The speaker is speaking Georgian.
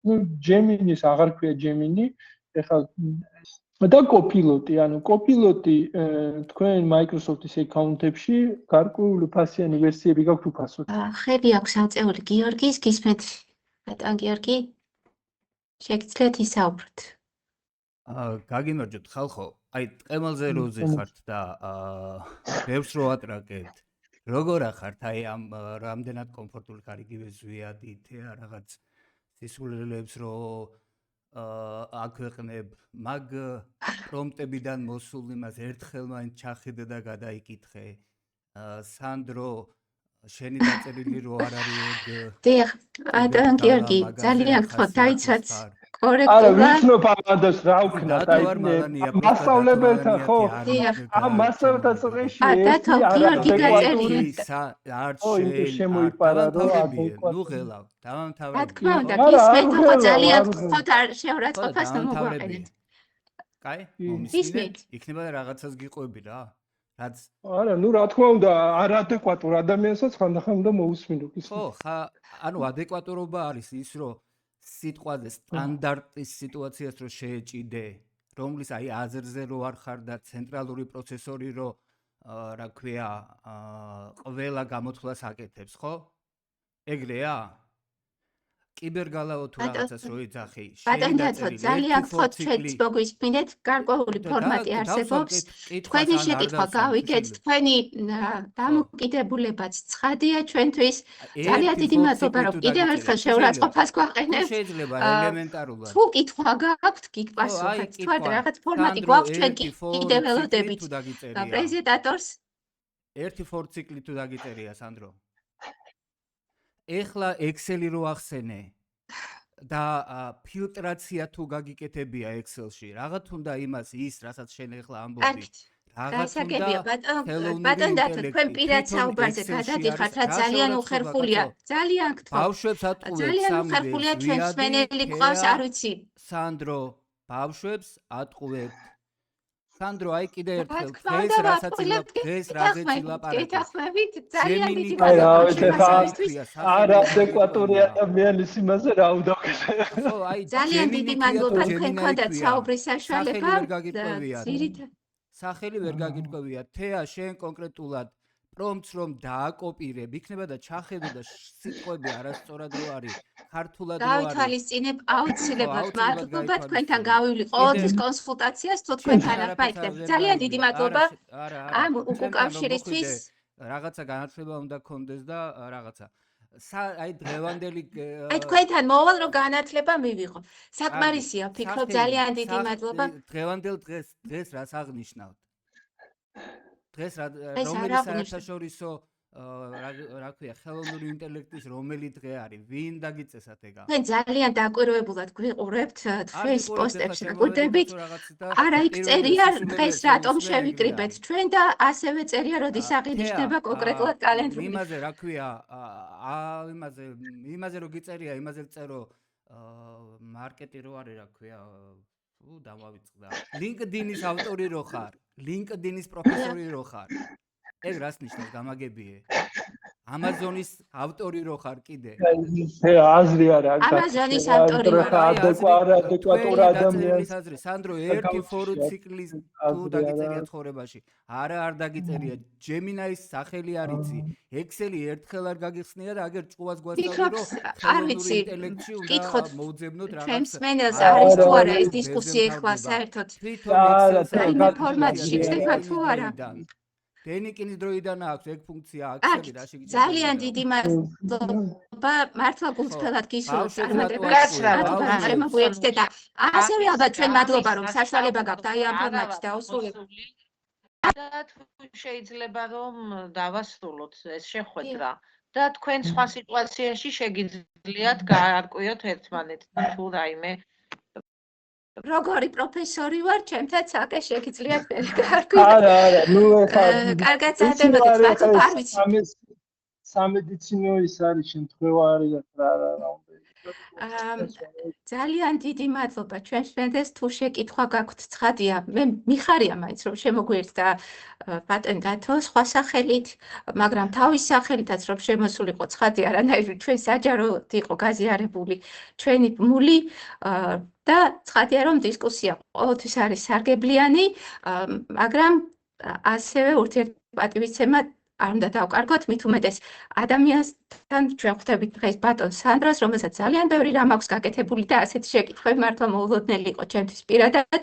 ну Gemini-ს აღარ ქვია Gemini, ეხლა და კოპილოტი, ანუ კოპილოტი თქვენ Microsoft-ის აკაუნტებში გარკვეული ფასიანი ვერსიები გაქვთ უფასოდ. ხელი აქვს აწეული გიორგის, გისმენთ ბატონ გიორგი? შეგიძლიათ ისაუბროთ. გაგიმარჯვებთ ხალხო, აი ტყემალზე როზე ხართ და ბევრს რო ატრაკებთ. როგორ ახართ აი ამ რამდენად კომფორტული ხარ იგივე ზვიადით, რაღაც სისულელებს რო აქვეყნებ, მაგ პრომპტებიდან მოსულ იმას ერთხელ მაინც ჩახედე და გადაიკითხე. სანდრო შენი დაწერილი რო არ არის დიახ, ბატონ გიორგი, ძალიან გთხოვთ დაიცვათ არა, კორექტულად. ვიცნობ ამას რა ვქნათ, აი მასწავლებელთა ხო? ამ მასწავლებელთა წრეში დათო გიორგი დაწერილი. არც შემოიპარა რომ ნუ ღელავ, დავამთავრე. რა თქმა უნდა, გისმენთ ხო ძალიან გთხოვთ არ შეურაცხყოფას მოგვაყენეთ. კაი? გისმენთ. იქნება რაღაცას გიყვები რა. რაც არა, ну რა თქმა უნდა, არადეკვატურ ადამიანსაც ხანდახან უნდა მოусმინო ის. ხო, ანუ ადეკვატურობა არის ის, რომ სიტყვაზე სტანდარტის სიტუაციას რო შეეჭიდე, რომლის აი აზერზე რო არ ხარ და ცენტრალური პროცესორი რო რა ქვია, ყველა გამოთვლას აკეთებს, ხო? ეგრეა? კიბერგალაო თუ რაღაცას რო იძახი, ბატონ დათო, ძალიან გთხოვთ ჩვენც მოგვისმინეთ, გარკვეული ფორმატი არსებობს. თქვენი შეკითხვა გავიგეთ, თქვენი დამოკიდებულებაც ცხადია ჩვენთვის. ძალიან დიდი მადლობა, რომ კიდევ ერთხელ შეურაცხყოფას გვაყენებთ. შეიძლება ელემენტარულად. თუ კითხვა გაქვთ, გიგპასუხებთ. თქვენ რაღაც ფორმატი გვაქვს, ჩვენ კიდევ ველოდებით. პრეზენტატორს ერთი ფორციკლი თუ დაგიწერია, სანდრო. ეხლა Excel-ი რო ახსენე და ფილტრაცია თუ გაგიკეთებია Excel-ში, რაღაც უნდა იმას ის, რასაც შენ ეხლა ამბობი. რაღაც უნდა ბატონ დათო, თქვენ პირად საუბარზე გადადიხართ, რა ძალიან უხერხულია. ძალიან გთხოვთ. ბავშვებს ატყუებთ ძალიან უხერხულია ჩვენ მსმენელი გვყავს, არ ვიცი. სანდრო, ბავშვებს ატყუებთ. სანდრო, აი კიდე ერთხელ დღეს რასაც ილაპარაკეთ. გეთახმებით, ძალიან დიდი მადლობა. არადეკვატური ადამიანის იმაზე რა უდავკეთე. ხო, აი ძალიან დიდი მადლობა თქვენ გქონდათ საუბრის საშუალება. სახელი ვერ გაგიტყვევია. თეა, შენ კონკრეტულად პრომპტს რომ დააკოპირებ, იქნება და ჩახედე და სიტყვები არასწორად რო არის, ქართულად რო არის. დავითვალისწინებ აუცილებლად. მადლობა თქვენთან გავივლი ყოველთვის კონსულტაციას, თუ თქვენთან არ მაიქნებ. ძალიან დიდი მადლობა. ამ უკავშირისთვის რაღაცა განათლება უნდა გქონდეს და რაღაცა. აი დღევანდელი აი თქვენთან მოვალ რომ განათლება მივიღო. საკმარისია, ვფიქრობ ძალიან დიდი მადლობა. დღევანდელ დღეს რას აღნიშნავთ? დღეს რომელიც საერთაშორისო რა ქვია, ხელოვნური ინტელექტის რომელი დღე არის? ვინ დაგიწესათ ეგა? თქვენ ძალიან დაკვირვებულად გვიყურებთ თქვენს პოსტებს გაგვიდებით. არა, იქ წერია დღეს რატომ შევიკრიბეთ ჩვენ და ასევე წერია როდის აღინიშნება კონკრეტულად კალენდრული. იმაზე რა ქვია, იმაზე რო გიწერია, იმაზე წერო მარკეტი რო არის რა ქვია, დამავიწყდა. LinkedIn-ის ავტორი რო ხარ, LinkedIn-ის პროფესორი რო ხარ. ეგ რას ნიშნავს გამაგებიე? Amazon-ის ავტორი რო ხარ კიდე. აზრი არა. Amazon-ის ავტორი ვარ. ადეკვატურ ადამიანს. სანდრო, ერთი ფორციკლის თუ დაგიწერია ცხოვრებაში. არ დაგიწერია. Gemini-ის სახელი არ იცი. Excel-ი ერთხელ არ გაგიხსნია და აგერ ჭუას გვასწავლე რომ არ ვიცი. კითხოთ მოვძებნოთ რაღაც. ჩემს მენელს არის თუ არა ეს დისკუსია ახლა საერთოდ. და ფორმატში ხდება თუ არა. დენიკინის დროიდან აქვს ეგ ფუნქცია აქცევი რა შეგიძლია. ძალიან დიდი მადლობა. მართლა გულწრფელად გისურვებთ წარმატებას. შემოგვიერთდეთ და ასევე ალბათ ჩვენ მადლობა რომ საშუალება გაქვთ აი ამ ფორმატში დაუსრულოთ. და თუ შეიძლება რომ დავასრულოთ ეს შეხვედრა და თქვენ სხვა სიტუაციაში შეგიძლიათ გაარკვიოთ ერთმანეთს თუ რაიმე როგორი პროფესორი ვარ, ჩემთაც აკე შეგიძლიათ გაარკვიოთ. არა, ნუ ეხლა კარგად წადებოდეთ, ბატონო, არ ვიცი. სამედიცინო ის არის შემთხვევა არის რა უნდა. ძალიან დიდი მადლობა ჩვენს ფრენდეს თუ შეკითხვა გაქვთ ცხადია მე მიხარია მაინც რომ შემოგვიერთდა ბატონი დათო სხვა სახელით მაგრამ თავის სახელითაც რომ შემოსულიყო ცხადია არანაირი ჩვენ საჯაროდ იყო გაზიარებული ჩვენი ბმული და ცხადია რომ დისკუსია ყოველთვის არის სარგებლიანი მაგრამ ასევე ურთიერთპატივისცემა არ უნდა დავკარგოთ მით უმეტეს ადამიანთან ჩვენ ხვდებით დღეს ბატონ სანდროს რომელსაც ძალიან ბევრი რამ აქვს გაკეთებული და ასეთი შეკითხვები მართლა მოულოდნელი იყო ჩემთვის პირადად